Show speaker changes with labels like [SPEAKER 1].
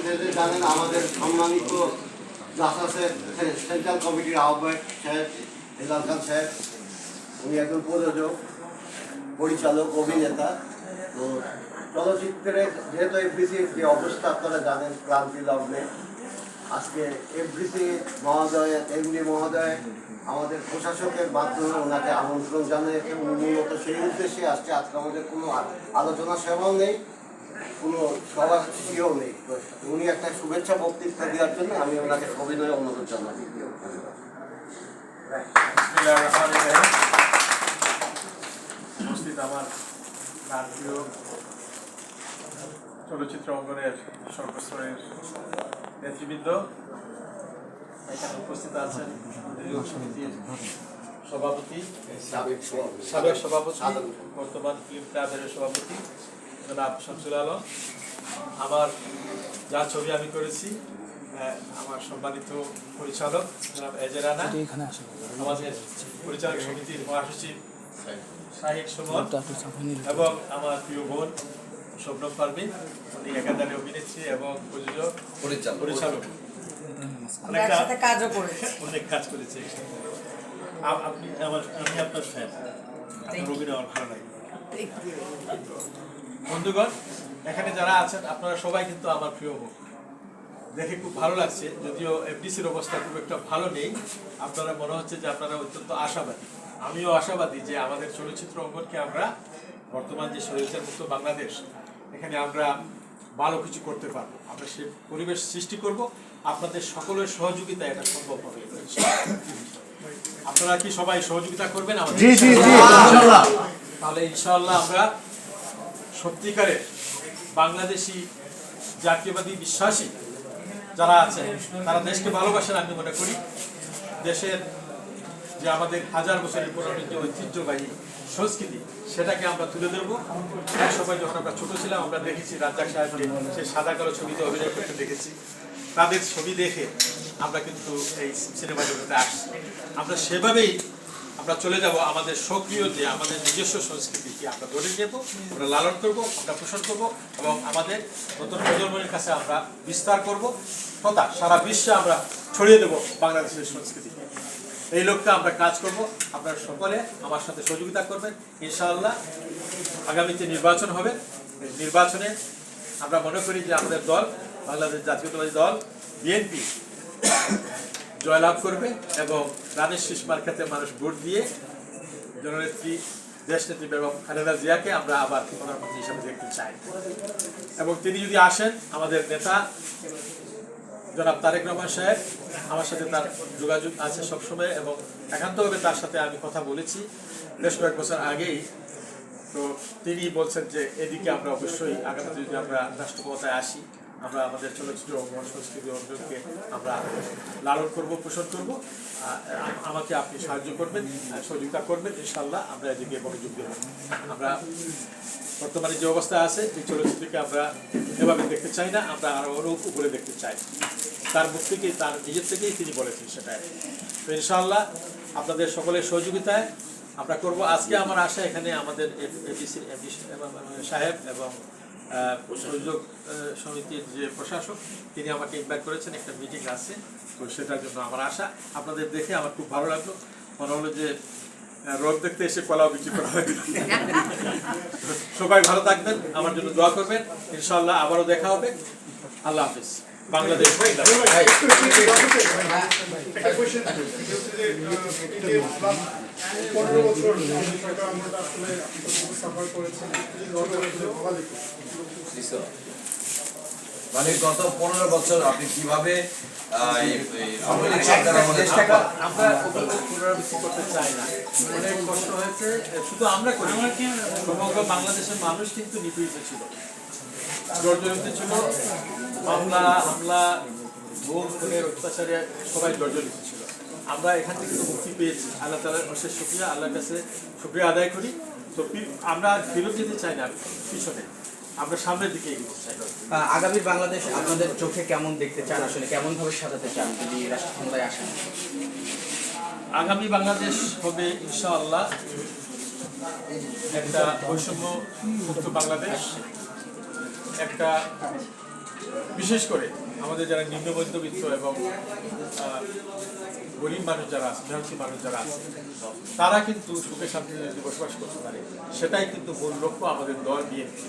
[SPEAKER 1] উপস্থিতি জানেন আমাদের সম্মানিত জাসাসের সেন্ট্রাল কমিটির আহ্বায়ক সাহেব হেলাল খান সাহেব, উনি একজন প্রযোজক, পরিচালক, অভিনেতা। তো চলচ্চিত্রের যেহেতু এফডিসির যে অবস্থা আপনারা জানেন ক্রান্তি লগ্নে, আজকে এফডিসি মহোদয়, এমডি মহোদয় আমাদের প্রশাসকের মাধ্যমে ওনাকে আমন্ত্রণ জানিয়েছে। উনি মূলত সেই উদ্দেশ্যে আসছে। আজকে আমাদের কোনো আলোচনা সেবাও নেই, কোনো সভা সিও নেই। তো উনি একটা শুভেচ্ছা বক্তৃতা দেওয়ার জন্য আমি ওনাকে সবিনয় অনুরোধ জানাই।
[SPEAKER 2] উপস্থিত আমার ভারতীয় চলচ্চিত্র অঙ্গনের সর্বস্তরের নেতৃবৃন্দ, এখানে উপস্থিত আছেন সমিতির সভাপতি, সাবেক সভাপতি, বর্তমান ফিল্ম ক্লাবের সভাপতি জনাব শামসুল আলম, আমার যা ছবি আমি করেছি আমার সম্মানিত পরিচালক জনাব এজে রানা, আমাদের পরিচালক সমিতির মহাসচিব শাহিদ সুমন এবং আমার প্রিয় বোন শবনম পারভিন, উনি একাধারে অভিনেত্রী এবং প্রযোজক পরিচালক, অনেক কাজ করেছে। আপনি আমি আপনার ফ্যান, আপনার অভিনয় আমার ভালো লাগে। বন্ধুগণ, এখানে যারা আছেন আপনারা সবাই কিন্তু আমার প্রিয় বোন, দেখে খুব ভালো লাগছে। যদিও এফডিসির অবস্থা খুব একটা ভালো নেই, আপনারা মনে হচ্ছে যে আপনারা অত্যন্ত আশাবাদী। আমিও আশাবাদী যে আমাদের চলচ্চিত্র অঙ্গনকে আমরা বর্তমান যে স্বৈরাচার মুক্ত বাংলাদেশ, এখানে আমরা ভালো কিছু করতে পারবো। আমরা সে পরিবেশ সৃষ্টি করব, আপনাদের সকলের সহযোগিতা এটা সম্ভব হবে। আপনারা কি সবাই সহযোগিতা করবেন আমাদের? তাহলে ইনশাআল্লাহ আমরা সত্যিকারের বাংলাদেশি জাতীয়বাদী বিশ্বাসী যারা আছেন তারা দেশকে ভালোবাসেন। আমি মনে করি দেশের যে আমাদের হাজার বছরের পুরনো যে ঐতিহ্যবাহী সংস্কৃতি, সেটাকে আমরা তুলে ধরবো। এক সময় যখন আমরা ছোট ছিলাম আমরা দেখেছি রাজ্জাক সাহেবকে সেই সাদা কালো ছবিতে অভিনয় করতে দেখেছি। তাদের ছবি দেখে আমরা কিন্তু এই সিনেমা জগতে আসছি। আমরা সেভাবেই আমরা চলে যাব। আমাদের সক্রিয় যে আমাদের নিজস্ব সংস্কৃতিকে আমরা ধরে নেব, আমরা লালন করব, আমরা পোষণ করব এবং আমাদের নতুন প্রজন্মের কাছে আমরা বিস্তার করব, তথা সারা বিশ্বে আমরা ছড়িয়ে দেব বাংলাদেশের সংস্কৃতিকে। এই লক্ষ্যে আমরা কাজ করব। আপনারা সকলে আমার সাথে সহযোগিতা করবেন। ইনশাআল্লাহ আগামীতে নির্বাচন হবে। নির্বাচনে আমরা মনে করি যে আমাদের দল, বাংলাদেশ জাতীয়তাবাদী দল বিএনপি জয়লাভ করবে এবং রানের শীষ মার্কাতে মানুষ ভোট দিয়ে জননেত্রী দেশনেত্রী বেগম খালেদা জিয়াকে আমরা আবার প্রধানমন্ত্রী হিসাবে দেখতে চাই। এবং তিনি যদি আসেন, আমাদের নেতা জনাব তারেক রহমান সাহেব, আমার সাথে তার যোগাযোগ আছে সবসময় এবং একান্তভাবে তার সাথে আমি কথা বলেছি বেশ কয়েক বছর আগেই। তো তিনি বলছেন যে এদিকে আমরা অবশ্যই আগামীতে যদি আমরা রাষ্ট্র ক্ষমতায় আসি, আমরা আমাদের চলচ্চিত্র অঙ্গন সংস্কৃতি অঞ্চলকে আমরা লালন করব, পোষণ করব। আমাকে আপনি সাহায্য করবেন, সহযোগিতা করবেন। ইনশাআল্লাহ আমরা এদিকে মনোযোগ দেব। আমরা বর্তমানে যে অবস্থা আছে এই চলচ্চিত্রকে আমরা এভাবে দেখতে চাই না, আমরা আরও উপরে দেখতে চাই। তার মুখ থেকেই, তার নিজের থেকেই তিনি বলেছেন সেটাই। তো ইনশাআল্লাহ আপনাদের সকলের সহযোগিতায় আমরা করব। আজকে আমার আশা এখানে আমাদের এফডিসির এমডি সাহেব এবং প্রযোজক সমিতির যে প্রশাসক, তিনি আমাকে ইনভাইট করেছেন, একটা মিটিং আছে। তো সেটার জন্য আমার আশা। আপনাদের দেখে আমার খুব ভালো লাগলো। মনে হলো যে রোদ দেখতে এসে কলাও বিক্রি করা হয়। সবাই ভালো থাকবেন, আমার জন্য দোয়া করবেন। ইনশাআল্লাহ আবারও দেখা হবে। আল্লাহ হাফিজ। বাংলাদেশ
[SPEAKER 3] মানে গত 15 বছর আপনি কিভাবে
[SPEAKER 2] আমরা পুনরাবৃত্তি করতে চাই না। অনেক কষ্ট হয়েছে, শুধু আমরা করি, সমগ্র বাংলাদেশের মানুষ কিন্তু নিপীড়িত ছিল, জর্জরিত ছিল। মামলা, হামলা, ভোগ, খুনের অত্যাচারে সবাই জর্জরিত ছিল। আমরা এখান থেকে তো মুক্তি পেয়েছি, আল্লাহ তাআলার অশেষ শুকরিয়া, আল্লাহর কাছে শুকরিয়া আদায় করি। তো আমরা ফেরত যেতে চাই না পিছনে, আমরা সামনের দিকে এগিয়ে চাই।
[SPEAKER 4] আগামী বাংলাদেশ আপনাদের চোখে কেমন দেখতে চান, আসলে কেমন ভাবে সাজাতে চান যদি রাষ্ট্র ক্ষমতায় আসেন?
[SPEAKER 2] আগামী বাংলাদেশ হবে ইনশাআল্লাহ একটা বৈষম্য মুক্ত বাংলাদেশ, একটা বিশেষ করে আমাদের যারা নিম্ন মধ্যবিত্ত এবং গরিব মানুষ যারা আছে, মেহনতি মানুষ যারা আছে, তারা কিন্তু সুখে শান্তিতে যদি বসবাস করতে পারে, সেটাই কিন্তু মূল লক্ষ্য আমাদের দল বিএনপি।